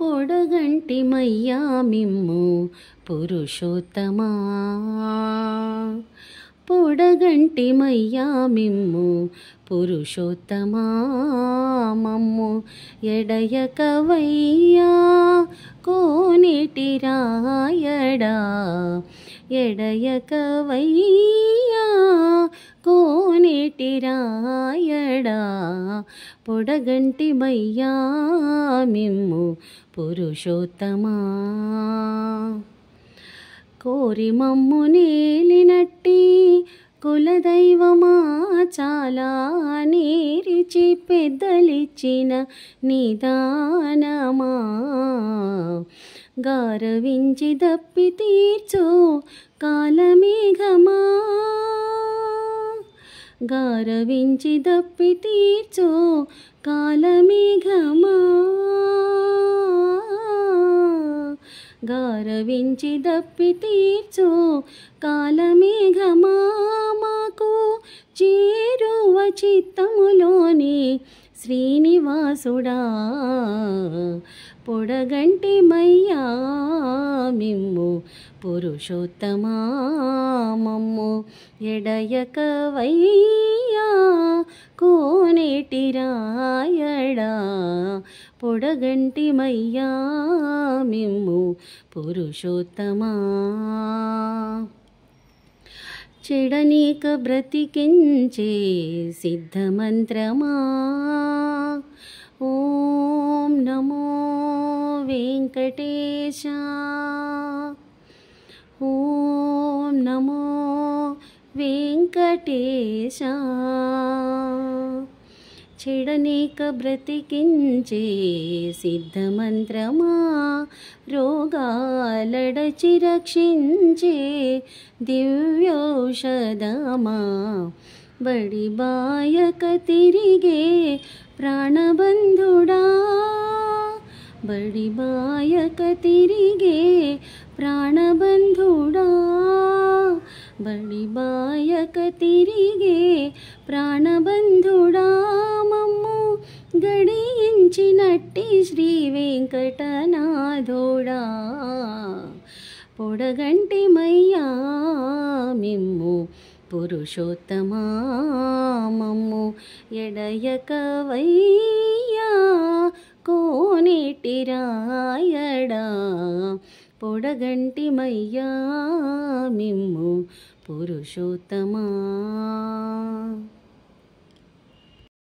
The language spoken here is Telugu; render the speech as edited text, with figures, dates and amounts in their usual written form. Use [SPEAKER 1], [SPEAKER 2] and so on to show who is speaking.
[SPEAKER 1] పొడగంటి మయ్యా మిమ్ము పురుషోత్తమా, పొడగంటి మయ్యా మిమ్ము పురుషోత్తమా, మమ్ము ఎడయకవయ్యా కోనేటి రాయడా, ఎడయకవయ్యా కోనేటి రాయడా, పొడగంటి మయ్యా మిమ్ము పురుషోత్తమా. కోరి మమ్ము నేలినట్టి కులదైవమా, చాలా నేరిచి పెద్దలిచ్చిన నిదానమా, గారవించి దప్పి తీర్చు కాలమేఘమా, గారవించి దప్పి తీర్చు కాలమేఘమా, గారవించి దప్పి తీర్చు కాలమేఘమా, మాకు చేరువ చిత్తములోని శ్రీనివాసుడా, పొడగంటి మయ్యా మిమ్ము పురుషోత్తమా, మమ్ము ఎడయకవయ్యా కోనేటి రాయడా, పొడగంటి మయ్యా మిమ్ము పురుషోత్తమా. చెడనీక బ్రతికించే సిద్ధమంత్రమా, ఓం నమో వెంకటేశ, ఓం నమో వెంకటేశ. చెడనీక బ్రతికించే సిద్ధమంత్రమా, రోగాలడచి రక్షించే దివ్యౌషధమా, బడిబాయక తిరిగే ప్రాణబంధుడా, బడిబాయక తిరిగే ప్రాణబంధుడా, బడిబాయక తిరిగే ప్రాణబంధుడా, మమ్ము గడించినట్టి శ్రీ వెంకటనాథుడా, పొడగంటి మయ్యా మిమ్ము పురుషోత్తమా, మమ్ము ఎడయకవయ్యా కోనేటి రాయడా, పొడగంటి మయ్యా మిమ్ము పురుషోత్తమా.